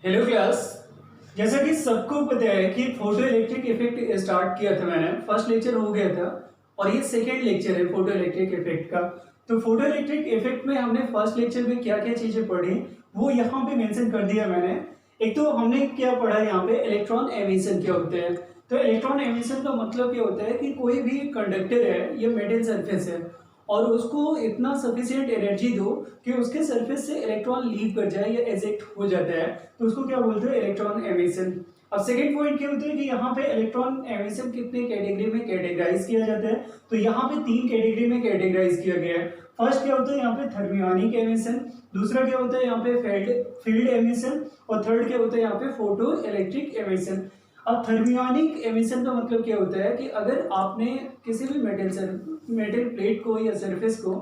Hello class. जैसा कि सबको पता है कि फोटो इलेक्ट्रिक इफेक्ट स्टार्ट किया था मैंने, फर्स्ट लेक्चर हो गया था और ये सेकेंड लेक्चर है फोटो इलेक्ट्रिक इफेक्ट का। तो फोटो इलेक्ट्रिक इफेक्ट में हमने फर्स्ट लेक्चर में क्या क्या चीजें पढ़ी वो यहाँ पे मेंशन कर दिया मैंने। एक तो हमने क्या पढ़ा यहाँ पे, इलेक्ट्रॉन एमिशन क्या होते हैं। तो इलेक्ट्रॉन एमिशन का मतलब क्या होता है कि कोई भी कंडक्टर है या मेटल सरफेस है और उसको इतना सफिशिएंट एनर्जी दो कि उसके सरफेस से इलेक्ट्रॉन लीव कर जाए या एजेक्ट हो जाता है, तो उसको क्या बोलते हैं, इलेक्ट्रॉन एमिशन। अब सेकंड पॉइंट क्या होता है कि यहाँ पे इलेक्ट्रॉन एमिशन कितने कैटेगरी में कैटेगराइज किया जाता है। तो यहाँ पे तीन कैटेगरी में कैटेगराइज किया गया है। फर्स्ट क्या होता है यहाँ पे, थर्मियोनिक एमिशन। दूसरा क्या होता है यहाँ पे, फील्ड एमिशन। और थर्ड क्या होता है यहाँ पे, फोटो इलेक्ट्रिक एमिशन। अब थर्मियोनिक एमिशन का मतलब क्या होता है कि अगर आपने किसी भी मेटल प्लेट को या सरफेस को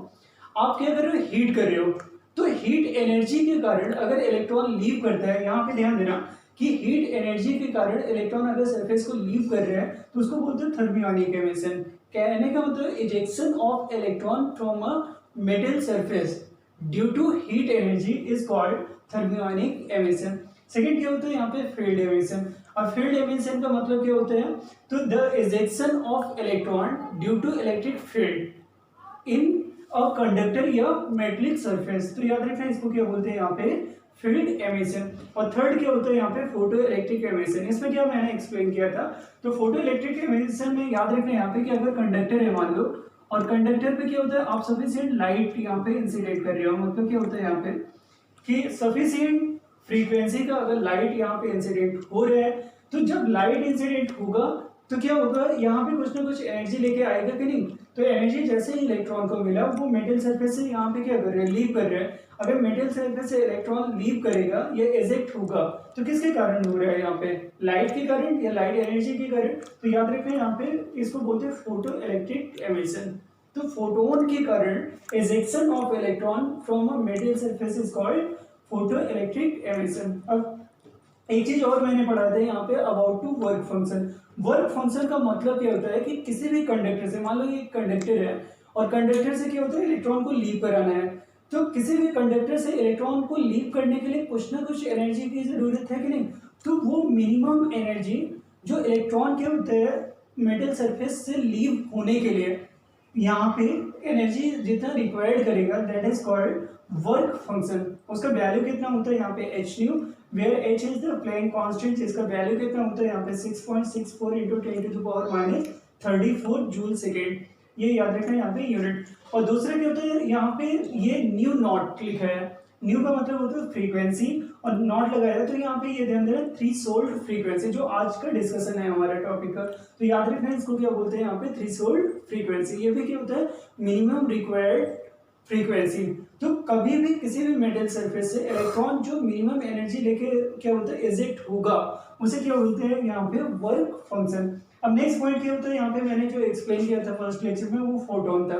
आप क्या कर रहे हो, हीट कर रहे हो, तो हीट एनर्जी के कारण अगर इलेक्ट्रॉन लीव करता है, यहाँ पे ध्यान देना कि हीट एनर्जी के कारण इलेक्ट्रॉन अगर सरफेस को लीव कर रहे हैं तो उसको बोलते हैं थर्मियोनिक एमिशन। कहने का मतलब ejection of electron from a metal surface due to heat energy is called thermionic emission. Second क्या होता है यहाँ पे, फील्ड एमिशन। और फील्ड एमिशन का मतलब क्या होता है, तो the ejection of electron due to electric field in a conductor या मेटलिक सरफेस। तो याद रखना इसको क्या बोलते हैं यहाँ पे, फील्ड एमिशन। और थर्ड क्या होता है यहाँ पे, फोटो इलेक्ट्रिक एमिशन। इसमें क्या मैंने एक्सप्लेन किया था, तो फोटो इलेक्ट्रिक एमिशन में याद रखना यहाँ पे कि अगर कंडक्टर है मान लो, और कंडक्टर पे क्या होता है, आप सफिशिएंट लाइट यहाँ पे इंसिडेंट कर रहे हो। मतलब क्या होता है यहाँ पे कि सफिशिएंट फ्रीक्वेंसी का अगर लाइट यहाँ पे इंसिडेंट हो रहा है, तो जब लाइट इंसिडेंट होगा तो क्या होगा, यहाँ पे कुछ ना कुछ एनर्जी लेके आएगा कि नहीं। तो एनर्जी जैसे ही इलेक्ट्रॉन को मिला वो मेटल सरफेस से यहाँ पे क्या कर रहे हैं, लीव कर रहे हैं। अगर मेटल सरफेस से इलेक्ट्रॉन लीव करेगा या एजेक्ट होगा तो किसके कारण हो रहा है यहाँ पे, लाइट के कारण या लाइट एनर्जी के कारण। तो याद रखना यहाँ पे इसको बोलते हैं फोटो इलेक्ट्रिक एमिशन। तो फोटोन के कारण ejection of electron from a metal surface is called photo electric emission. अब एक चीज और मैंने पढ़ा था यहाँ पे, about to work function. Work function का मतलब क्या होता है कि किसी भी कंडक्टर से, मान लो ये कंडक्टर है और कंडक्टर से क्या होता है, इलेक्ट्रॉन को लीव कराना है। तो किसी भी कंडक्टर से इलेक्ट्रॉन को लीव करने के लिए कुछ ना कुछ एनर्जी की जरूरत है कि नहीं। तो वो मिनिमम एनर्जी जो इलेक्ट्रॉन के होते हैं मेटल सरफेस से लीव होने के लिए, यहाँ पे एनर्जी जितना रिक्वायर्ड करेगा that is called work function. उसका वैल्यू कितना होता है यहाँ पे, H nu, where H is the Planck constant. इसका वैल्यू कितना होता है यहाँ पे, 6.64 इंटू 10⁻⁻34 जूल सेकेंड। ये याद रखना यहाँ पे यूनिट। और दूसरा क्या होता है यहाँ पे, ये न्यू नॉट लिखा है। न्यू का मतलब होता है फ्रीक्वेंसी और नॉट लगाया है, तो यहाँ पे ये ध्यान देना थ्रीशोल्ड फ्रीक्वेंसी, जो आज का डिस्कशन है हमारा टॉपिक का। तो याद रखना इसको क्या बोलते हैं यहाँ पे, थ्रीशोल्ड फ्रीक्वेंसी। ये भी क्या होता है, मिनिमम रिक्वायर्ड फ्रीक्वेंसी। तो कभी भी किसी भी मेटल सरफेस से इलेक्ट्रॉन जो मिनिमम एनर्जी लेके क्या होता है, एजेक्ट होगा, उसे क्या बोलते हैं यहाँ पे, वर्क फंक्शन। अब नेक्स्ट पॉइंट क्या होता है यहाँ पे, मैंने जो एक्सप्लेन किया था फर्स्ट लेक्चर में वो फोटोन था।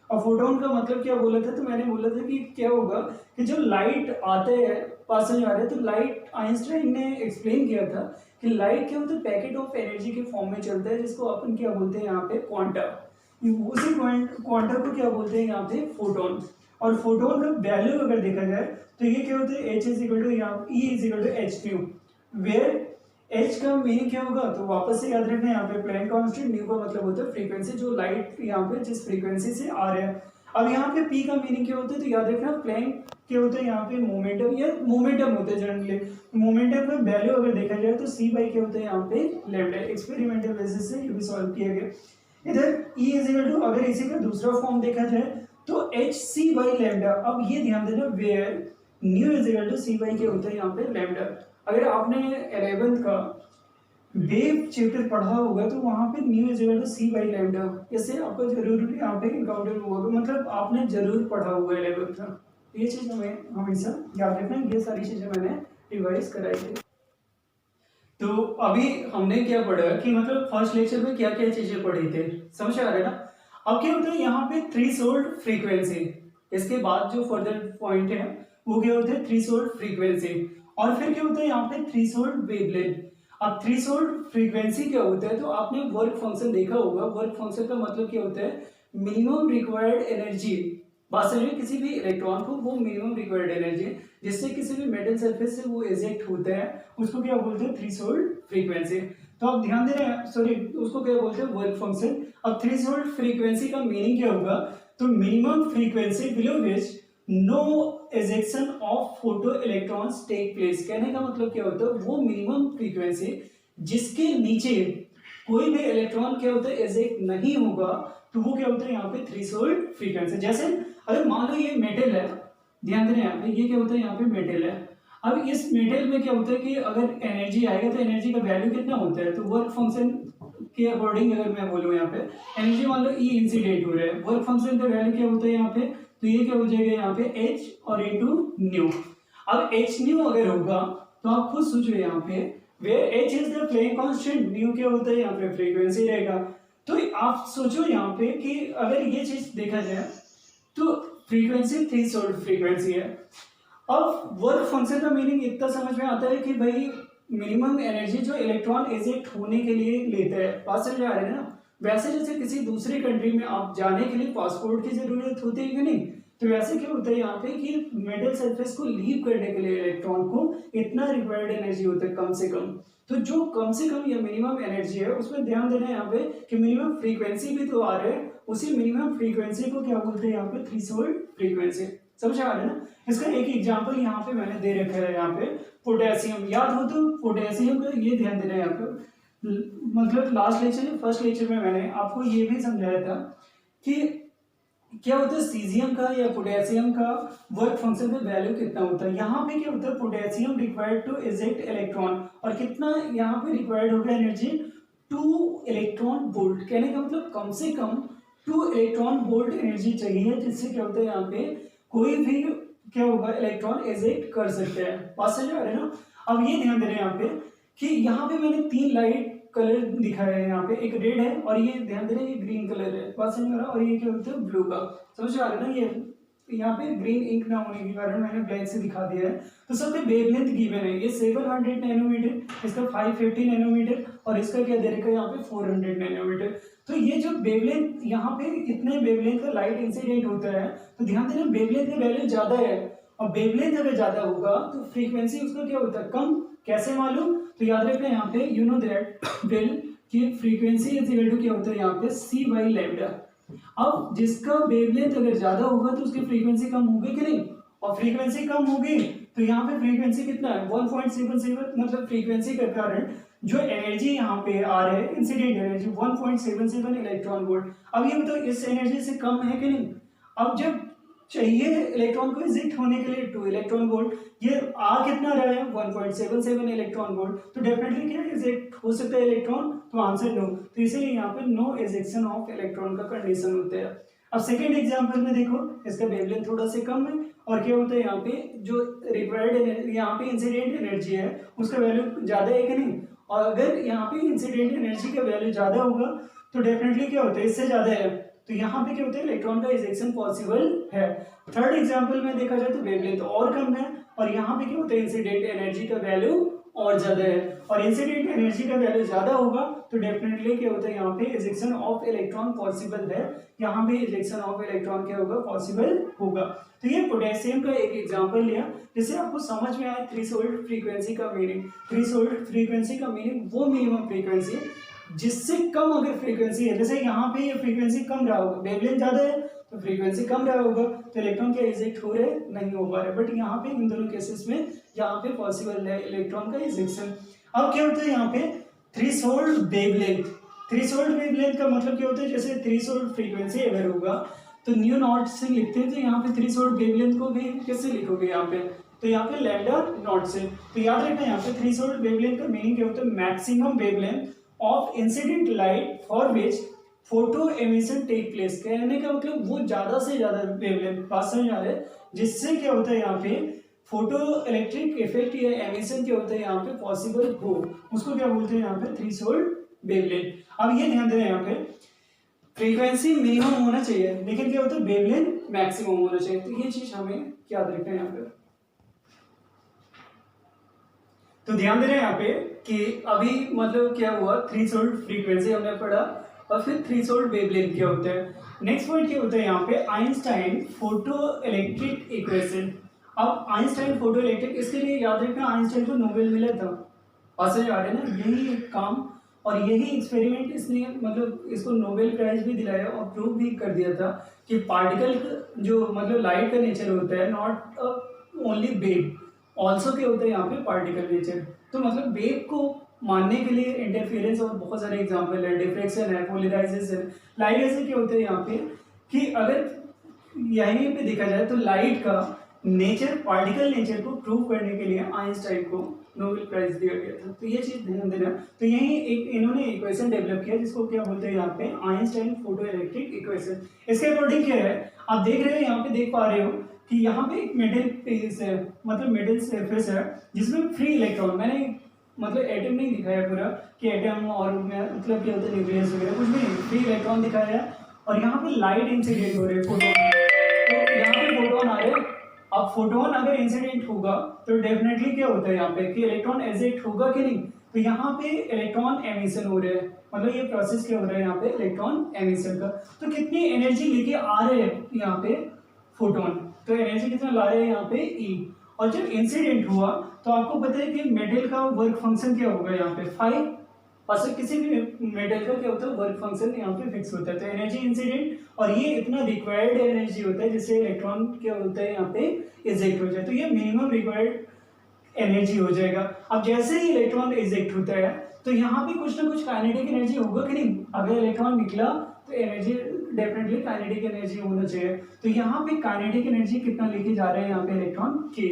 और फोटोन का मतलब क्या बोला था, तो मैंने बोला था कि क्या होगा कि जो लाइट आते हैं पास में जा रहे हैं, तो लाइट आइंस्टाइन ने एक्सप्लेन किया था कि लाइट क्या होता है, पैकेट ऑफ एनर्जी के फॉर्म में चलता है, जिसको अपन क्या बोलते हैं यहाँ पे, क्वांटा। उसी क्वांटम को क्या बोलते हैं यहाँ पे, फोटोन। और फोटोन का वैल्यू अगर देखा जाए तो ये क्या होता है, H is equal to E is equal to H nu, where H का मीनिंग क्या होगा, तो वापस से याद रखना यहाँ पे प्लैंक कांस्टेंट, न्यू का मतलब होता है फ्रीक्वेंसी, जो लाइट यहाँ पे जिस फ्रीक्वेंसी से आ रहा है। अब यहाँ पे पी का मीनिंग क्या होता है, तो याद रखना प्लैंक क्या होता है यहाँ पे, मोमेंटम या मोमेंटम होता है जनरली। मोमेंटम का वैल्यू अगर देखा जाए तो सी बाई क्या होता है यहाँ पे, लैम्डा। एक्सपेरिमेंटल बेसिस से ये भी सॉल्व किया गया। इधर E इज इक्वल टू, अगर इसी का दूसरा फॉर्म देखा जाए तो एच सी बाई लैम्डा। अब ये ध्यान देना, where nu is equal to C by क्या होता है यहाँ पे, लैम्डा। अगर आपने 11th का वेव चैप्टर पढ़ा होगा तो वहां पे nu is equal to C by lambda, इससे आपको जरूर यहाँ पे इनकाउंटर हुआ होगा, मतलब आपने जरूर पढ़ा होगा 11th का। ये चीज हमें हमेशा याद रखना, ये सारी चीजें मैंने रिवाइज कराई है। तो अभी हमने क्या पढ़ा कि मतलब फर्स्ट लेक्चर में क्या क्या चीजें पढ़ी थे, समझ आ रहा है ना। अब क्या होता है यहाँ पे थ्रीशोल्ड फ्रीक्वेंसी, इसके बाद जो फर्दर पॉइंट है वो क्या होता है, थ्रीशोल्ड फ्रीक्वेंसी। और फिर क्या होता है यहाँ पे, थ्रीशोल्ड वेवलेंथ। अब थ्रीशोल्ड फ्रीक्वेंसी क्या होता है, तो आपने वर्क फंक्शन देखा होगा। वर्क फंक्शन का मतलब क्या होता है, मिनिमम रिक्वायर्ड एनर्जी बात समझिए, किसी भी इलेक्ट्रॉन को वो मिनिमम रिक्वायर्ड एनर्जी जिससे किसी भी मेटल सरफेस से वो इजेक्ट होता है उसको क्या बोलते हैं, थ्रेशोल्ड फ्रीक्वेंसी। तो आप ध्यान दे रहे हैं, सॉरी उसको क्या बोलते हैं, वर्क फंक्शन। अब थ्रेशोल्ड फ्रीक्वेंसी का मीनिंग क्या होगा, तो minimum frequency below which no ejection of photo electrons take place. कहने का मतलब क्या होता है, वो मिनिमम फ्रीक्वेंसी जिसके नीचे कोई भी इलेक्ट्रॉन क्या होता है, एजेक्ट नहीं होगा, तो वो क्या होता है यहाँ पे थ्रेशोल्ड फ्रीक्वेंसी। जैसे अगर मान लो ये मेटल है, ध्यान देना यहाँ पे, ये क्या होता है यहाँ पे मेटल है। अब इस मेटल में क्या होता है कि अगर एनर्जी आएगा तो एनर्जी का वैल्यू कितना होता है, तो वर्क फंक्शन के अकॉर्डिंग अगर मैं बोलूँ यहाँ पे एनर्जी मान लो ई इंसिडेंट हो रहा है, वर्क फंक्शन का वैल्यू क्या होता है यहाँ पे, तो ये क्या हो जाएगा यहाँ पे एच और इनटू न्यू। अब एच न्यू अगर होगा तो आप खुद सोचो यहाँ पे, where H is the Planck constant, nu क्या होता है यहाँ पे फ्रीक्वेंसी रहेगा। तो आप सोचो यहाँ पे कि अगर ये चीज देखा जाए तो फ्रीक्वेंसी थ्रेशोल्ड फ्रीक्वेंसी है। अब वर्क फंक्शन का मीनिंग इतना समझ में आता है कि भाई मिनिमम एनर्जी जो इलेक्ट्रॉन इजेक्ट होने के लिए लेता है, बात समझ आ रही है ना। वैसे जैसे किसी दूसरी कंट्री में आप जाने के लिए पासपोर्ट की जरूरत होती है कि नहीं, तो वैसे क्या होता है यहाँ पे कि मेटल सरफेस को लीव करने के लिए इलेक्ट्रॉन को इतना रिक्वायर्ड एनर्जी होता है कम से कम। तो जो कम से कम या मिनिमम एनर्जी है उसमें ध्यान देना है यहाँ पे कि मिनिमम फ्रीक्वेंसी भी तो आ रहा है, उसी मिनिमम फ्रीक्वेंसी को क्या बोलते हैं यहाँ पे थ्रेशोल्ड फ्रीक्वेंसी। समझ आ रहा है ना। इसका एक एग्जांपल यहाँ पे मैंने दे रखा है, यहाँ पे पोटेशियम, याद हो तो पोटेशियम का ये ध्यान देना है यहाँ पे, मतलब लास्ट लेक्चर में फर्स्ट लेक्चर में मैंने आपको ये भी समझाया था कि क्या होता है सीजियम का या पोटेशियम का वर्क फंक्शन का वैल्यू कितना होता है। यहाँ पे क्या होता है, potassium required to eject electron, और कितना यहाँ पे रिक्वायर्ड होगा एनर्जी, 2 इलेक्ट्रॉन वोल्ट। कहने का मतलब कम से कम 2 इलेक्ट्रॉन वोल्ट एनर्जी चाहिए, जिससे क्या होता है यहाँ पे कोई भी क्या होगा इलेक्ट्रॉन इजेक्ट कर सकते हैं। बात समझ आ रही है ना। अब ये ध्यान देना है यहाँ पे कि यहाँ पे मैंने 3 लाइट कलर दिखाया है, यहाँ पे एक रेड है और ये ध्यान देना ये ग्रीन कलर है, बात समझ आ रहा है, और ये क्या होता है ब्लू का। समझ आ रहा है ना। ये यहाँ पे ग्रीन इंक ना होने के कारण मैंने ब्लैक से दिखा दिया है। तो सबके वेवलेंथ गिवन है, ये 700 नैनोमीटर, इसका 550 नैनोमीटर, और इसका क्या दे रखा है यहाँ पे 400 नैनोमीटर। तो ये जो वेवलेंथ यहाँ पे इतने वेवलेंथ का लाइट इंसिडेंट होता है, तो ध्यान देना वेवलेंथ का वैल्यू ज्यादा है, और वेवलेंथ अगर ज्यादा होगा तो फ्रीक्वेंसी उसका क्या होता है कम। कैसे मालूम, तो याद रखना यहाँ पे यू नो दैट वेल कि फ्रीक्वेंसी इज इक्वल टू क्या होता है यहाँ पे c बाई लैम्डा। अब जिसका वेवलेंथ अगर ज्यादा होगा तो उसकी फ्रीक्वेंसी कम होगी कि नहीं, और फ्रीक्वेंसी कम होगी तो यहाँ पे फ्रीक्वेंसी कितना है 1.77, मतलब फ्रीक्वेंसी के कारण जो एनर्जी यहाँ पे आ रहा है इंसिडेंट एनर्जी 1.77 इलेक्ट्रॉन वोल्ट। अब ये बताओ इस एनर्जी से कम है कि नहीं। अब जब चाहिए इलेक्ट्रॉन को इजेक्ट होने के लिए 2 इलेक्ट्रॉन वोल्ट, ये आ कितना रहा है 1.77 इलेक्ट्रॉन वोल्ट, तो डेफिनेटली क्या इजेक्ट हो सकता है इलेक्ट्रॉन, तो आंसर नो। तो इसीलिए यहाँ पे नो इजेक्शन ऑफ इलेक्ट्रॉन का कंडीशन होता है। अब सेकेंड एग्जाम्पल में देखो, इसका वेवलेंथ थोड़ा सा कम है, और क्या होता है यहाँ पे जो रिक्वायर्ड एनर्जी यहाँ पे इंसिडेंट एनर्जी है उसका वैल्यू ज्यादा है कि नहीं, और अगर यहाँ पे इंसिडेंट एनर्जी का वैल्यू ज्यादा होगा तो डेफिनेटली क्या होता है इससे ज्यादा है, तो यहाँ पे क्या होता है इलेक्ट्रॉन का इजेक्शन पॉसिबल है। थर्ड एग्जांपल में देखा जाए तो वेवलेंथ और कम है, और यहाँ पे क्या होता है इंसिडेंट एनर्जी का वैल्यू और ज्यादा है, और इंसिडेंट एनर्जी का वैल्यू ज्यादा होगा तो डेफिनेटली क्या होता है यहाँ पे इजेक्शन ऑफ इलेक्ट्रॉन पॉसिबल है, यहाँ पे इजेक्शन ऑफ इलेक्ट्रॉन क्या होगा पॉसिबल होगा। तो ये पोटेशियम का एक एग्जांपल लिया जिससे आपको समझ में आया थ्रेशोल्ड फ्रीक्वेंसी का मीनिंग। थ्रेशोल्ड फ्रीक्वेंसी का मीनिंग वो मिनिमम फ्रीक्वेंसी जिससे कम अगर फ्रीक्वेंसी है, जैसे यहाँ पे ये फ्रीक्वेंसी कम रहा होगा, वेवलेंथ ज्यादा है तो फ्रीक्वेंसी कम रहा होगा, तो इलेक्ट्रॉन क्या इजेक्ट हो रहे नहीं हो पा रहे, बट यहाँ पे इन दोनों केसेस में यहाँ पे पॉसिबल है इलेक्ट्रॉन का इजेक्शन। अब क्या होता है यहाँ पे थ्रेशोल्ड वेवलेंथ। थ्रेशोल्ड वेवलेंथ का मतलब क्या होता है, जैसे थ्रेशोल्ड फ्रीक्वेंसी अगर होगा तो न्यू नॉट से लिखते हैं, तो यहाँ पे थ्रेशोल्ड वेवलेंथ को भी कैसे लिखोगे यहाँ पे, तो यहाँ पे लैम्डा नॉट से। तो याद रखना यहाँ पे थ्रेशोल्ड वेवलेंथ का मीनिंग क्या होता है, maximum wavelength of incident light for which photo emission take place. कहने का मतलब वो ज्यादा से ज्यादा वेवलेंथ, बात समझ आ रहा है, जिससे क्या होता है यहाँ पे फोटो इलेक्ट्रिक इफेक्ट या एमिशन क्या होता है यहाँ पे पॉसिबल हो, उसको क्या बोलते हैं यहाँ पे थ्रेशोल्ड वेवलेंथ। अब ये ध्यान देना यहाँ पे फ्रीक्वेंसी मिनिमम होना चाहिए लेकिन क्या होता है वेवलेंथ मैक्सिमम होना चाहिए, तो ये चीज हमें याद रखना है यहाँ पे। तो ध्यान देना यहाँ पे कि अभी मतलब क्या हुआ थ्रेशोल्ड फ्रीक्वेंसी हमने पढ़ा, और फिर थ्रेशोल्ड वेवलेंथ क्या होता है। नेक्स्ट पॉइंट क्या होता है यहाँ पे, आइंस्टाइन फोटो इलेक्ट्रिक इक्वेशन। अब आइंस्टाइन फोटो इलेक्ट्रिक, इसके लिए याद रखना आइंस्टाइन को नोबेल मिला था, पास आ रहे ना, यही एक काम और यही एक्सपेरिमेंट इसने मतलब इसको नोबेल प्राइज भी दिलाया और प्रूव भी कर दिया था कि पार्टिकल जो मतलब लाइट का नेचर होता है नॉट ओनली वेव, ऑल्सो क्या होता है यहाँ पे पार्टिकल नेचर। तो मतलब वेव को मानने के लिए इंटरफेरेंस और बहुत सारे एग्जाम्पल है, डिफ्रेक्शन है, पोलराइजेशन। लाइट ऐसे क्या होता है यहाँ पे कि अगर यहीं पे देखा जाए तो लाइट का नेचर, पार्टिकल नेचर को प्रूव करने के लिए आइंस्टाइन को नोबेल प्राइज दिया गया था। तो ये चीज ध्यान देना। तो यही एक इन्होंने इक्वेशन डेवलप किया जिसको क्या बोलते हैं यहाँ पे, आइंस्टाइन फोटो इलेक्ट्रिक इक्वेशन। इसके अकॉर्डिंग क्या है, आप देख रहे हो यहाँ पे, देख पा रहे हो कि यहाँ पे एक मिडिल पीस है, मतलब मिडिल सरफेस है जिसमें फ्री इलेक्ट्रॉन, मैंने मतलब एटम नहीं दिखाया पूरा कि एटम और मतलब क्या होता है न्यूक्लियस वगैरह, कुछ भी नहीं, फ्री इलेक्ट्रॉन दिखाया है। और यहाँ पे लाइट इंसिडेंट हो रहे हैं, फोटोन, तो यहाँ पे फोटोन आ रहे हैं। अब फोटोन अगर इंसिडेंट होगा तो डेफिनेटली क्या होता है यहाँ पे कि इलेक्ट्रॉन एजेक्ट होगा कि नहीं, तो यहाँ पे इलेक्ट्रॉन एमिशन हो रहे हैं, मतलब ये प्रोसेस क्या हो रहा है यहाँ पे इलेक्ट्रॉन एमिशन का। तो कितनी एनर्जी लेके आ रहे हैं यहाँ पे फोटोन, तो एनर्जी कितना ला रहे हैं यहाँ पे ई। और जब इंसिडेंट हुआ तो आपको पता है कि मेटल का वर्क फंक्शन क्या होगा यहाँ पे 5, और किसी भी मेटल का क्या होता है वर्क फंक्शन यहाँ पे फिक्स होता है। तो एनर्जी इंसिडेंट, और ये इतना रिक्वायर्ड एनर्जी होता है जिससे इलेक्ट्रॉन क्या होता है यहाँ पे इजेक्ट हो जाए, तो ये मिनिमम रिक्वायर्ड एनर्जी हो जाएगा। अब जैसे ही इलेक्ट्रॉन इजेक्ट होता है तो यहाँ पे कुछ ना कुछ काइनेटिक एनर्जी होगा कि नहीं, अगर इलेक्ट्रॉन निकला तो एनर्जी डेफिनेटली काइनेटिक एनर्जी होना चाहिए। तो यहाँ पे काइनेटिक एनर्जी कितना लेके जा रहे हैं यहाँ पे इलेक्ट्रॉन के,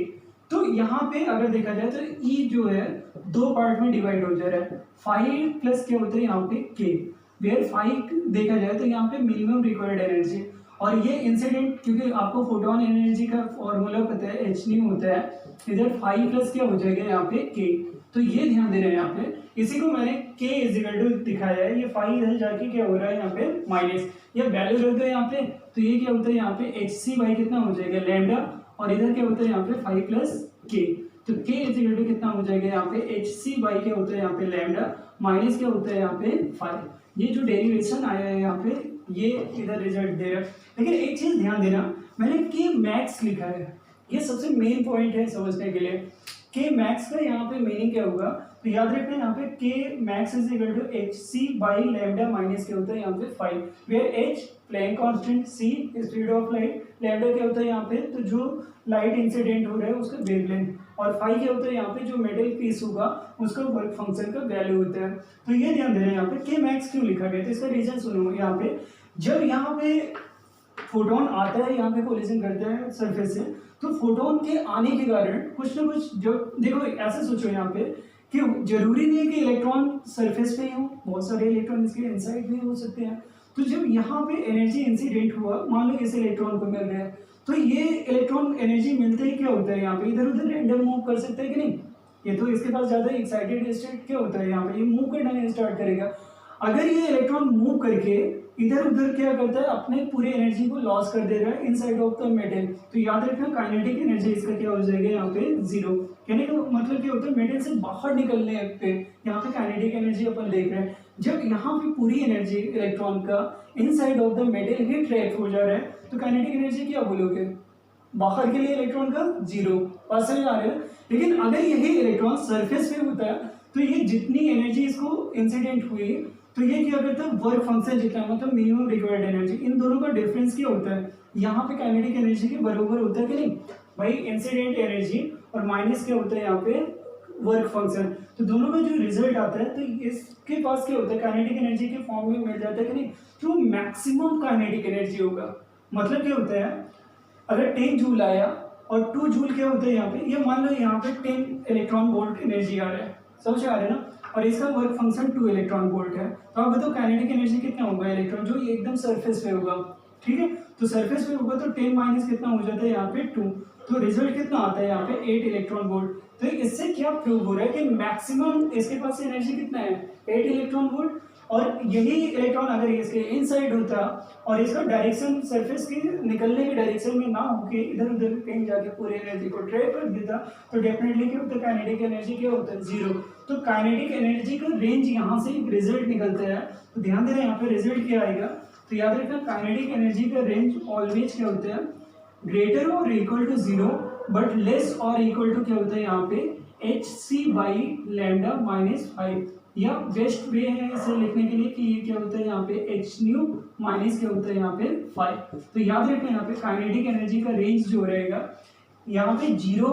तो यहाँ पे अगर देखा जाए तो ई जो है दो पार्ट में डिवाइड हो जा रहा है, 5 प्लस क्या होता है यहाँ पे के, वेयर 5 देखा जाए तो यहाँ पे मिनिमम रिक्वायर्ड एनर्जी। और ये इंसिडेंट, क्योंकि आपको फोटोन एनर्जी का फॉर्मूला पता है एच न्यू होता है, इधर 5 प्लस क्या हो जाएगा यहाँ पे के, तो ये ध्यान दे रहे हैं यहाँ पे। इसी को मैंने k इज इक्वल टू दिखाया है, ये 5 इधर जाके क्या हो रहा है यहाँ पे माइनस, ये वैल्यू रख दो यहाँ पे, तो ये क्या होता है यहाँ पे एच सी बाई कितना हो जाएगा लैम्डा, और इधर क्या होता है यहाँ पे 5 प्लस के, तो k इज इक्वल टू कितना हो जाएगा यहाँ पे एच सी बाई क्या होता है यहाँ पे लैम्डा माइनस क्या होता है यहाँ पे 5। ये जो डेरिवेशन आया है यहाँ पे ये इधर रिजल्ट दे रहा है। लेकिन एक चीज ध्यान देना, मैंने के मैक्स लिखा है, ये सबसे मेन पॉइंट है समझने के लिए। के मैक्स का यहाँ पे मीनिंग क्या होगा, तो याद रखना यहाँ पे K max is equal to H C by lambda minus क्या होता है यहाँ पे 5, where H Planck constant, C speed of light, lambda क्या होता है यहाँ पे तो जो लाइट इंसिडेंट हो रहा है उसका वेवलेंथ, और 5 क्या होता है यहाँ पे जो मेटल पीस होगा उसका वर्क फंक्शन का वैल्यू होता है। तो ये ध्यान देना यहाँ पे के मैक्स क्यों लिखा गया, तो इसका रीजन सुनो। यहाँ पे जब यहाँ पे फोटोन आता है यहाँ पे कोलिजन करता है सरफेस से, तो फोटोन के आने के कारण कुछ ना कुछ, जो देखो ऐसे सोचो यहाँ पे कि जरूरी नहीं है कि इलेक्ट्रॉन सरफेस पे ही हो, बहुत सारे इलेक्ट्रॉन इसके इनसाइड भी हो सकते हैं। तो जब यहाँ पे एनर्जी इंसिडेंट हुआ, मान लो इस इलेक्ट्रॉन को मिल रहा है, तो ये इलेक्ट्रॉन एनर्जी मिलते ही क्या होता है यहाँ पे इधर उधर रैंडम मूव कर सकता है कि नहीं, ये तो इसके पास ज्यादा एक्साइटेड स्टेट क्या होता है यहाँ पे ये मूव करना स्टार्ट करेगा। अगर ये इलेक्ट्रॉन मूव करके इधर उधर क्या करता है अपने पूरे एनर्जी को लॉस कर दे रहा है इनसाइड ऑफ द मेटल, तो याद रखना काइनेटिक एनर्जी इसका क्या हो जाएगा यहाँ पे 0। कहने का मतलब क्या होता है मेटल से बाहर निकलने पे यहाँ पे काइनेटिक एनर्जी अपन देख रहे हैं। जब यहाँ पे पूरी एनर्जी इलेक्ट्रॉन का inside of the metal he trap हो जा रहा है तो काइनेटिक एनर्जी क्या बोलोगे, बाहर के लिए इलेक्ट्रॉन का 0, पास समझ आ रहा है। लेकिन अगर यही इलेक्ट्रॉन सरफेस पे होता है तो ये जितनी एनर्जी इसको इंसिडेंट हुई तो ये क्या करता है वर्क फंक्शन जितना, मतलब मिनिमम रिक्वायर्ड एनर्जी, इन दोनों का डिफरेंस क्या होता है यहाँ पे काइनेटिक एनर्जी के बराबर होता है कि नहीं भाई, इंसिडेंट एनर्जी और माइनस क्या होता है यहाँ पे वर्क फंक्शन, तो दोनों का जो रिजल्ट आता है तो इसके पास क्या होता है काइनेटिक एनर्जी के फॉर्म में मिल जाता है कि नहीं, तो मैक्सिमम काइनेटिक एनर्जी होगा। मतलब क्या होता है अगर 10 जूल आया और 2 जूल क्या होता है यहाँ पे, ये मान लो यहाँ पे 10 इलेक्ट्रॉन वोल्ट एनर्जी आ रहा है, समझ आ रहा है ना, और इसका वर्क फंक्शन 2 इलेक्ट्रॉन वोल्ट है, तो आप बताओ काइनेटिक एनर्जी कितना होगा इलेक्ट्रॉन जो एकदम सरफेस पे होगा, ठीक है, तो सरफेस पे होगा तो 10 माइनस कितना हो जाता है यहाँ पे 2, तो रिजल्ट कितना आता है यहाँ पे 8 इलेक्ट्रॉन वोल्ट। तो इससे क्या प्रूव हो रहा है कि मैक्सिमम इसके पास एनर्जी कितना है 8 इलेक्ट्रॉन वोल्ट, और यही इलेक्ट्रॉन अगर इसके इनसाइड होता और इसका डायरेक्शन सरफेस की निकलने की डायरेक्शन में ना होके इधर उधर कहीं जाके पूरी एनर्जी को ट्रैप कर देता तो डेफिनेटली क्या होता है, काइनेटिक एनर्जी क्या होता है, जीरो। तो काइनेटिक एनर्जी का रेंज यहाँ से रिजल्ट निकलता है, तो ध्यान देना यहाँ पे रिजल्ट क्या आएगा, तो याद रखना काइनेटिक एनर्जी का रेंज ऑलवेज क्या होता है, ग्रेटर और equal to zero but less और इक्वल टू क्या होता है यहाँ पे H C by lambda minus 5, या बेस्ट वे है इसे लिखने के लिए कि ये क्या होता है यहाँ पे एच न्यू माइनस क्या होता है यहाँ पे 5। तो याद रखना यहाँ पे काइनेटिक एनर्जी का रेंज जो रहेगा यहाँ पे जीरो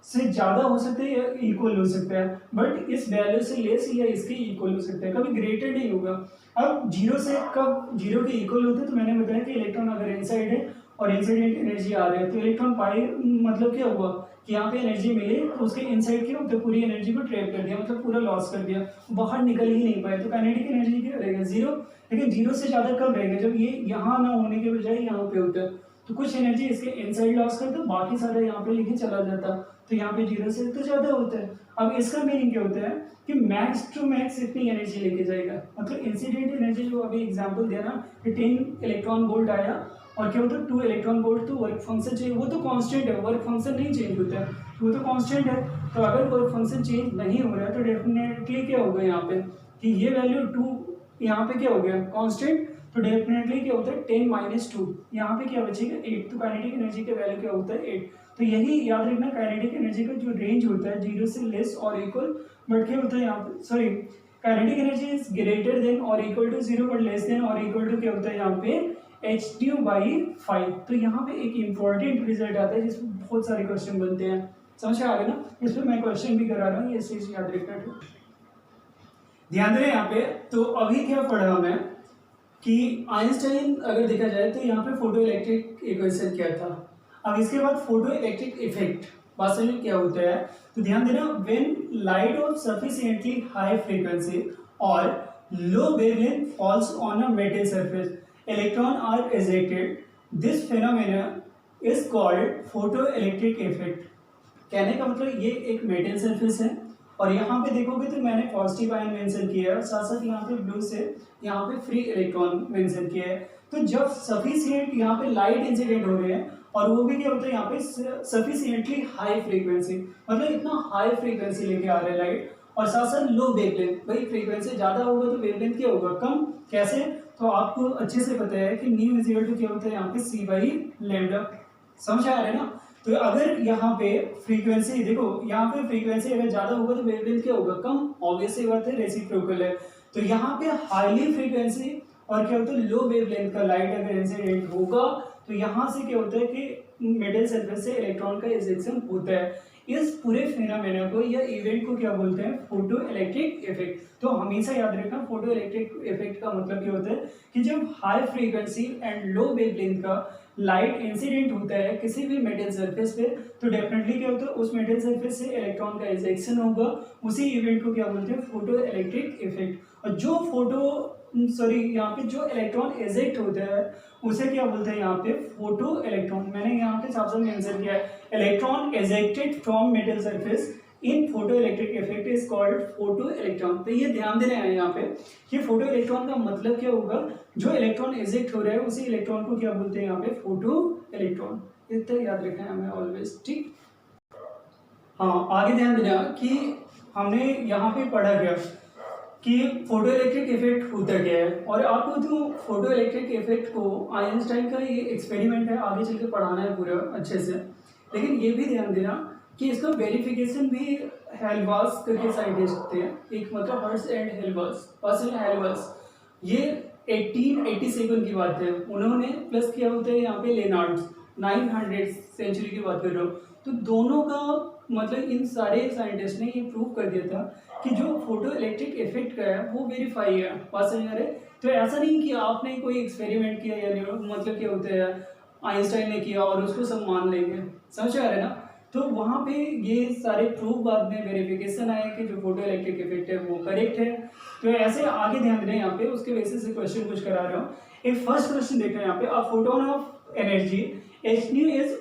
से ज्यादा हो सकता है या इक्वल हो सकता है, बट इस वैल्यू से लेस या इसके इक्वल हो सकता है, कभी ग्रेटर नहीं होगा। अब जीरो से कब जीरो के इक्वल होते हैं, तो मैंने बताया कि इलेक्ट्रॉन अगर इनसाइड है और इंसिडेंट एनर्जी आ रहा है तो इलेक्ट्रॉन पाई मतलब क्या हुआ कि यहाँ पे एनर्जी मिले तो उसके इनसाइड क्या होता है, पूरी एनर्जी को ट्रैप कर दिया, मतलब पूरा लॉस कर दिया, बाहर निकल ही नहीं पाए, तो काइनेटिक एनर्जी क्या रहेगा, जीरो। लेकिन जीरो से ज्यादा कब रहेगा, जब ये यहाँ ना होने के बजाय यहाँ पे होता है, तो कुछ एनर्जी इसके इनसाइड लॉस करता, बाकी सारा यहाँ पे लेके चला जाता, तो यहाँ पे जीरो से तो ज्यादा होता है। अब इसका मीनिंग क्या होता है कि मैक्स टू मैक्स इतनी एनर्जी लेके जाएगा, मतलब इंसिडेंट एनर्जी जो अभी एग्जांपल दिया ना कि 10 इलेक्ट्रॉन वोल्ट आया और क्या होता है 2 इलेक्ट्रॉन वोल्ट, तो वर्क फंक्शन चाहिए, वो तो कांस्टेंट है, वर्क फंक्शन नहीं चेंज होता है, वो तो कांस्टेंट है। तो अगर वर्क फंक्शन चेंज नहीं हो रहा है तो डेफिनेटली क्या होगा यहाँ पे कि ये वैल्यू 2 यहाँ पे क्या हो गया कांस्टेंट, तो डेफिनेटली क्या होता है 10 माइनस 2, यहाँ पे क्या बचेगा 8, तो काइनेटिक एनर्जी का वैल्यू क्या होता है 8। तो यही याद रखना काइनेटिक एनर्जी का जो रेंज होता है जीरो से लेस और इक्वल, बट क्या होता है यहाँ पे sorry kinetic energy is greater than और equal to zero but less than और इक्वल टू क्या होता है यहाँ पे एच ड्यू बाई 5। तो यहाँ पे एक इंपॉर्टेंट रिजल्ट आता है जिसमें बहुत सारे क्वेश्चन बनते हैं, समझ आ गया ना, इस पर मैं क्वेश्चन भी करा रहा हूँ, ये चीज याद रखना, ध्यान देना यहाँ पे। तो अभी क्या पढ़ा मैं कि आइंस्टाइन अगर देखा जाए तो यहाँ पे फोटो इलेक्ट्रिक इक्वेशन क्या था, अब इसके बाद फोटो इलेक्ट्रिक इफेक्ट वास्तव में क्या होता है, तो ध्यान देना when light of sufficiently high frequency और low wavelength falls on a metal surface electron are ejected, this phenomena is called photo electric effect. कहने का मतलब ये एक मेटल सरफेस है और यहाँ पे देखोगे तो मैंने पॉजिटिव आयन मेंशन किया है, साथ साथ यहाँ पे ब्लू से यहाँ पे फ्री इलेक्ट्रॉन मेंशन किया है। तो जब सफिशिएंट यहाँ पे लाइट इंसिडेंट हो रहे हैं और वो भी क्या होता है यहाँ पे सफिशिएंटली हाई फ्रीक्वेंसी, मतलब इतना हाई फ्रीक्वेंसी लेके आ रहा है लाइट, और साथ साथ लो वेवलेंथ, भाई फ्रीक्वेंसी ज्यादा होगा तो वेवलेंथ क्या होगा कम, कैसे, तो आपको अच्छे से पता है कि न्यू इज इक्वल टू क्या होता है यहाँ पे सी बाई लैम्डा, समझ आ रहा है ना। तो अगर यहाँ पे फ्रीक्वेंसी देखो, यहाँ पे फ्रीक्वेंसी अगर ज्यादा होगा तो वेवलेंथ क्या होगा कम, ऑब्वियस सी बात है, रेसिप्रोकल है। तो यहाँ पे हाईली फ्रीक्वेंसी और क्या होता है लो वेवलेंथ का लाइट अगर इंसिडेंट होगा तो यहाँ से क्या होता है कि मेटल सरफेस से इलेक्ट्रॉन का इजेक्शन होता है। इस पूरे फिनोमेना को या इवेंट को क्या बोलते हैं, फोटो इलेक्ट्रिक इफेक्ट। तो हमेशा याद रखना फोटो इलेक्ट्रिक इफेक्ट का मतलब क्या होता है कि जब high frequency and low wavelength का लाइट इंसिडेंट होता है किसी भी मेटल सरफेस पे, तो डेफिनेटली क्या होता है उस मेटल सरफेस से इलेक्ट्रॉन का इजेक्शन होगा, उसी इवेंट को क्या बोलते हैं फोटो इलेक्ट्रिक इफेक्ट। और जो यहाँ पे जो इलेक्ट्रॉन इजेक्ट होता है उसे क्या बोलते हैं यहाँ पे फोटो इलेक्ट्रॉन। मैंने यहाँ पे साफ साफ मेंशन किया है, electron ejected from metal surface in photo electric effect is called photo electron. तो ये ध्यान देना है यहाँ पे कि फोटो इलेक्ट्रॉन का मतलब क्या होगा, जो इलेक्ट्रॉन इजेक्ट हो रहा है उसी इलेक्ट्रॉन को क्या बोलते हैं यहाँ पे फोटो इलेक्ट्रॉन। इतना याद रखना है हमें ऑलवेज, ठीक। हाँ, आगे ध्यान देना कि हमने यहाँ पे पढ़ा गया कि फोटो इलेक्ट्रिक इफेक्ट होता क्या है, और आपको तो फोटो इलेक्ट्रिक इफेक्ट को आइंस्टाइन का ये एक्सपेरिमेंट है, आगे चल के पढ़ाना है पूरा अच्छे से। लेकिन ये भी ध्यान देना कि इसका वेरिफिकेशन भी हेल्वास करके साइंटिस्ट थे, एक मतलब हर्ट्ज एंड हेल्वास, ये 1887 की बात है, उन्होंने प्लस किया होता है यहाँ पे लेनार्ड्स 900 सेंचुरी की बात कर रहा हूँ। तो दोनों का मतलब इन सारे साइंटिस्ट ने ये प्रूव कर दिया था कि जो फोटो इलेक्ट्रिक इफेक्ट का है वो वेरीफाई है, बात समझ आ रहे। तो ऐसा नहीं कि आपने कोई एक्सपेरिमेंट किया या मतलब क्या होता है आइंस्टाइन ने किया और उसको सब मान लेंगे, समझ आ रहे ना। तो वहाँ पे ये सारे प्रूफ बाद में वेरिफिकेशन आया कि जो फोटो इलेक्ट्रिक इफेक्ट है वो करेक्ट है। तो ऐसे आगे ध्यान दें यहाँ पे, उसके बेसिस से क्वेश्चन कुछ करा रहा हूँ। एक फर्स्ट क्वेश्चन देखना है यहाँ पे, a photon of energy H nu is,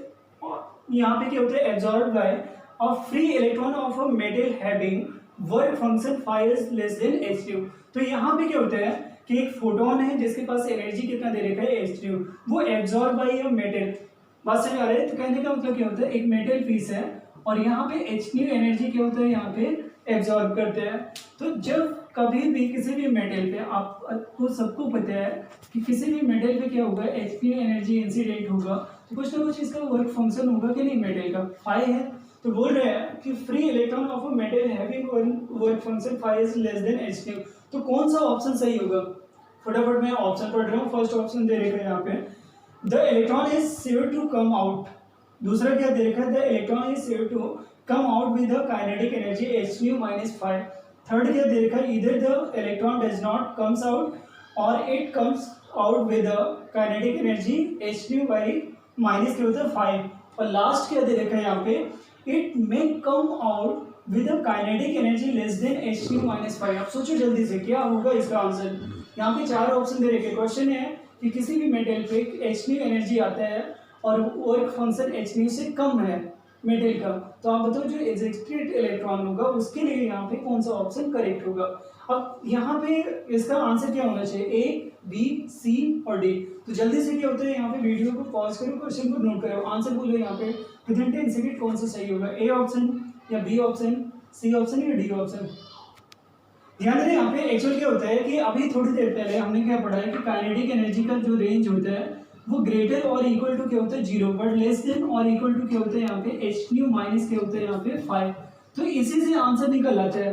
यहाँ पे क्या होता है absorb by a free electron of a metal having work function phi is less than H nu. तो यहाँ पे क्या होता है कि एक फोटोन है जिसके पास एनर्जी कितना दे रखा है एच न्यू, वो एब्जॉर्ब बाई अ मेटल। बात समझ आ रहा है? तो कहने का मतलब क्या होता है, एक मेटल पीस है और यहाँ पे एच न्यू एनर्जी क्या होता है यहाँ पे एब्जॉर्ब करते हैं। तो जब कभी भी किसी भी मेटल पे, आपको सबको पता है कि किसी भी मेटल पे क्या होगा, एच न्यू एनर्जी इंसिडेंट होगा, तो कुछ ना कुछ इसका वर्क फंक्शन होगा कि नहीं मेटल का, फाई है। तो बोल रहे हैं कि free electron of a metal having work function phi is less than H nu. तो कौन सा ऑप्शन सही होगा? फटाफट मैं ऑप्शन पढ़ रहा हूँ। फर्स्ट ऑप्शन दे रखा है यहाँ पे, the electron is save to come out. दूसरा क्या दे रखा है, the electron is save to come out with the kinetic energy H nu minus five. Third क्या दे रखा है, इधर the electron does not comes out और it comes out with the kinetic energy H nu by minus क्या होता है five. और लास्ट क्या दे रखा है यहाँ पे, it may come out with the kinetic energy less than H nu minus five. अब सोचो जल्दी से क्या होगा इसका आंसर। यहाँ पे चार ऑप्शन दे रखे। क्वेश्चन है कि किसी भी मेटल पे एच न्यू एनर्जी आता है और वर्क फंक्शन एच न्यू से कम है मेटल का, तो आप बताओ जो एजेक्टेड इलेक्ट्रॉन होगा उसके लिए यहाँ पे कौन सा ऑप्शन करेक्ट होगा। अब यहाँ पे इसका आंसर क्या होना चाहिए, ए बी सी और डी। तो जल्दी से क्या होता है, यहाँ पे वीडियो को पॉज करो, क्वेश्चन को नोट करो, आंसर बोलो यहाँ पे विद इन 10 सेकंड कौन सा सही होगा, ए ऑप्शन या बी ऑप्शन, सी ऑप्शन या डी ऑप्शन। ध्यान दें यहाँ पे एक्चुअल क्या होता है कि अभी थोड़ी देर पहले हमने क्या पढ़ा है कि काइनेटिक एनर्जी का जो रेंज होता है वो ग्रेटर और इक्वल टू क्या होता है जीरो, बट लेस देन और इक्वल टू क्या होता है यहाँ पे एच न्यू माइनस क्या होता है यहाँ पे फाइव। तो इसी से आंसर निकल आता है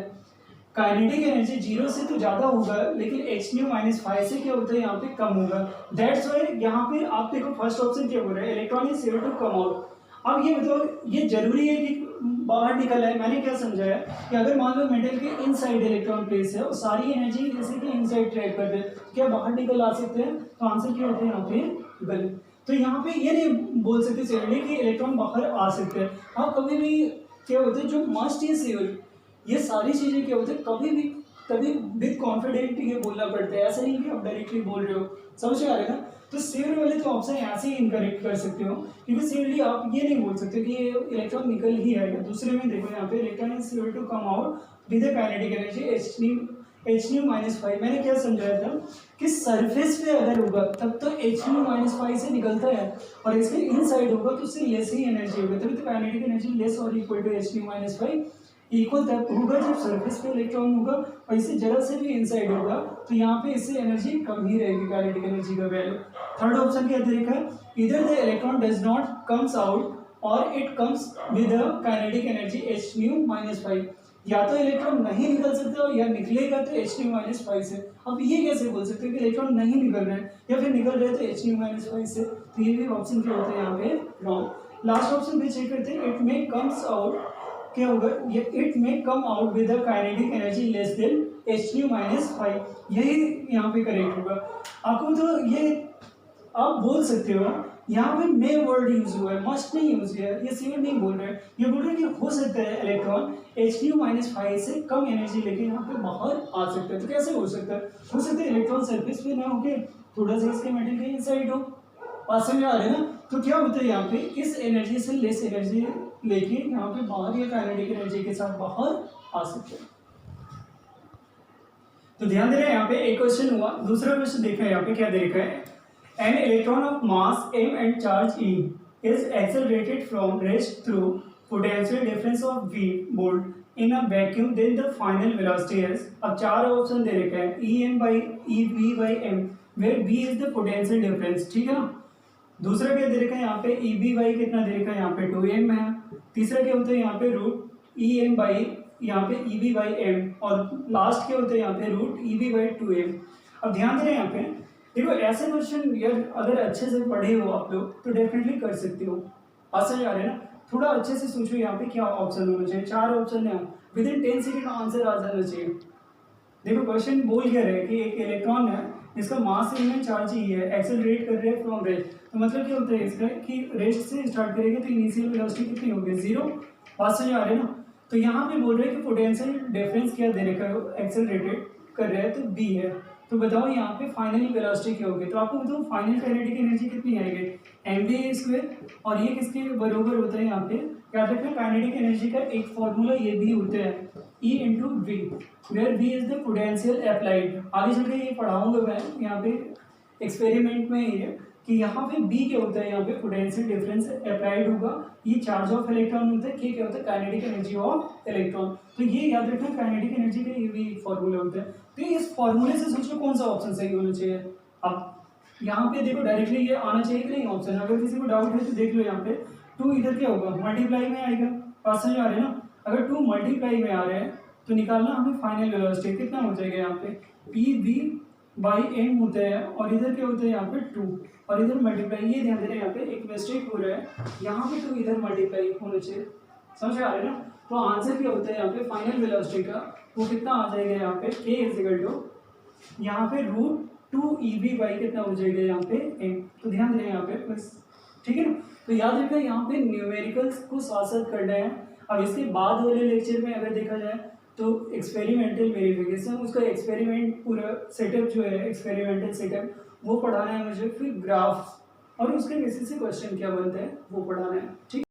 काइनेटिक एनर्जी जीरो से तो ज्यादा होगा लेकिन एच न्यू माइनस फाइव से क्या होता है यहाँ पे कम होगा। दैट्स वाई यहाँ पे आप देखो फर्स्ट ऑप्शन क्या बोल रहा है, electron is save to come out. अब ये बताओ ये जरूरी है कि बाहर निकल है? मैंने क्या समझाया कि अगर मान लो मेटल के इनसाइड इलेक्ट्रॉन प्लेस है और सारी एनर्जी जैसे कि इनसाइड ट्रैक कर दे, क्या बाहर निकल आ सकते हैं? तो आंसर क्या होता है यहाँ पे गलत। तो यहाँ पे ये नहीं बोल सकते सियोरली कि इलेक्ट्रॉन बाहर आ सकते हैं। हाँ कभी भी क्या होता है जो मस्ट इज सियोर, ये सारी चीजें क्या होती है कभी विद कॉन्फिडेंट ये बोलना पड़ता है, ऐसा नहीं कि आप डायरेक्टली बोल रहे हो। समझ में आ रहा है ना? तो सियोर वाले तो ऑप्शन ऐसे ही इनकरेक्ट कर सकते हो क्योंकि सियोरली आप ये नहीं बोल सकते कि ये इलेक्ट्रॉन निकल ही आएगा। दूसरे में देखो यहाँ पे electron is sure to come out with the kinetic energy H nu minus five. मैंने क्या समझाया था कि सरफेस पे अगर होगा तब तो एच न्यू माइनस फाइव से निकलता है और इसके इनसाइड होगा तो उससे लेस ही एनर्जी होगा, तभी तो काइनेटिक एनर्जी लेस और equal to H nu minus five equal तब होगा जब सरफेस पे इलेक्ट्रॉन होगा और इससे जरा से भी इनसाइड होगा तो यहाँ पे इससे एनर्जी कम ही रहेगी काइनेटिक एनर्जी का वैल्यू। थर्ड ऑप्शन क्या दे रखा है, इधर the electron does not comes out और it comes with the kinetic energy H nu minus five. या तो इलेक्ट्रॉन नहीं निकल सकता या निकलेगा तो एच न्यू माइनस फाइव से। अब ये कैसे बोल सकते हैं कि इलेक्ट्रॉन नहीं निकल रहे हैं या फिर निकल रहे तो एच न्यू माइनस फाइव से? तो ये भी ऑप्शन क्या होता है यहाँ पे रॉन्ग। लास्ट ऑप्शन पे चेक करते हैं, इट मे कम्स आउट क्या होगा, ये it may come out with the kinetic energy less than H nu minus five, यही यहाँ पे करेक्ट होगा। आपको तो ये आप बोल सकते हो यहाँ पे मे वर्ड यूज हुआ है, मस्ट नहीं यूज किया है, ये सिर्फ नहीं बोल रहे हैं, ये बोल रहे हैं कि हो सकता है electron H nu minus five से कम एनर्जी लेके यहाँ पे बाहर आ सकता है। तो कैसे हो सकता है? हो सकता है इलेक्ट्रॉन सरफेस पे ना होके थोड़ा सा इसके मेटल के इनसाइड हो। पास में आ रहे हैं ना? तो क्या होता है यहाँ पे इस एनर्जी से लेस एनर्जी लेके यहाँ पे बाहर या काइनेटिक एनर्जी के साथ बाहर आ सकते हैं। तो ध्यान दे रहे हैं यहाँ पे एक क्वेश्चन हुआ। दूसरा क्वेश्चन देखा है यहाँ पे क्या दे रखा है, an electron of mass m and charge e is accelerated from rest through potential difference of v volt in a vacuum, then the final velocity is। अब चार ऑप्शन दे रखे हैं, e by m where v is the potential difference, ठीक है ना। दूसरा क्या दे रखा है यहाँ पे eb by कितना दे रखा है यहाँ पे 2m है। तीसरा क्या होता है यहाँ पे रूट em by यहाँ पे eb by m और लास्ट क्या होता है यहाँ पे रूट eb by 2m। अब ध्यान दे रहे हैं यहाँ पे देखो ऐसे क्वेश्चन यार अगर अच्छे से पढ़े हो आप लोग तो डेफिनेटली कर सकते हो। आसान जा रहे हैं ना? थोड़ा अच्छे से सोचो यहाँ पे क्या ऑप्शन होना चाहिए। चार ऑप्शन है, विद इन 10 सेकंड आंसर आ जाना चाहिए। देखो क्वेश्चन बोल क्या रहे हैं कि एक इलेक्ट्रॉन है जिसका मास m में चार्ज ही है, एक्सेलरेट कर रहे हैं फ्रॉम रेस्ट। तो मतलब क्या होता है इसका कि रेस्ट से स्टार्ट करेंगे तो इनिशियल वेलोसिटी कितनी होगी, 0। बात समझ आ रहे हैं ना? तो यहाँ पे बोल रहे हैं कि पोटेंशियल डिफरेंस क्या दे रखा है, एक्सेलरेटेड कर रहे हैं तो b है। तो बताओ यहाँ पे फाइनल वेलोसिटी क्या होगी। तो आपको बताओ फाइनल काइनेटिक एनर्जी कितनी आएगी, mv स्क्वायर और ये किसके बराबर होता है यहाँ पे याद रखना काइनेटिक एनर्जी का एक फॉर्मूला ये भी होता है E into V, where V is the potential applied. आगे चल के ये पढ़ाऊंगा मैं यहाँ पे एक्सपेरिमेंट में ये कि यहाँ पे बी क्या होता है, यहाँ पे पोटेंशियल डिफरेंस अप्लाइड होगा, ये चार्ज ऑफ इलेक्ट्रॉन होता है, के क्या होता है काइनेटिक एनर्जी ऑफ इलेक्ट्रॉन। तो ये याद रखना काइनेटिक एनर्जी का ये भी फॉर्मूला होता है। तो इस फॉर्मूले से सोचो कौन सा ऑप्शन सही होना चाहिए। अब यहाँ पे देखो डायरेक्टली ये आना चाहिए कि नहीं ऑप्शन, अगर किसी को डाउट है तो देख लो यहाँ पे 2 इधर क्या होगा मल्टीप्लाई में आएगा, बात समझ आ रही है ना। अगर 2 मल्टीप्लाई में आ रहे हैं तो निकालना हमें फाइनल वेलोसिटी कितना हो जाएगा, यहाँ पे पी वी बाई एम होता है और इधर क्या होता है यहाँ पे 2 और इधर मल्टीप्लाई, ये ध्यान देना यहाँ पे एक मिस्टेक हो रहा है, यहाँ पे 2 इधर मल्टीप्लाई होना चाहिए, समझ आ रहा है ना। तो आंसर क्या होता है यहाँ पे फाइनल वेलोसिटी का वो कितना आ जाएगा यहाँ पे k इज इक्वल टू यहाँ पे √2 EV बाई कितना हो जाएगा यहाँ पे m। तो ध्यान देना यहाँ पे बस, ठीक है ना। तो याद रखना यहाँ पे न्यूमेरिकल्स को साथ साथ करना है। अब इसके बाद वाले लेक्चर में अगर देखा जाए तो एक्सपेरिमेंटल वेरिफिकेशन, उसका एक्सपेरिमेंट पूरा सेटअप जो है एक्सपेरिमेंटल सेटअप वो पढ़ाना है मुझे, फिर ग्राफ और उसके बेसिस से क्वेश्चन क्या बनता है वो पढ़ाना है, ठीक।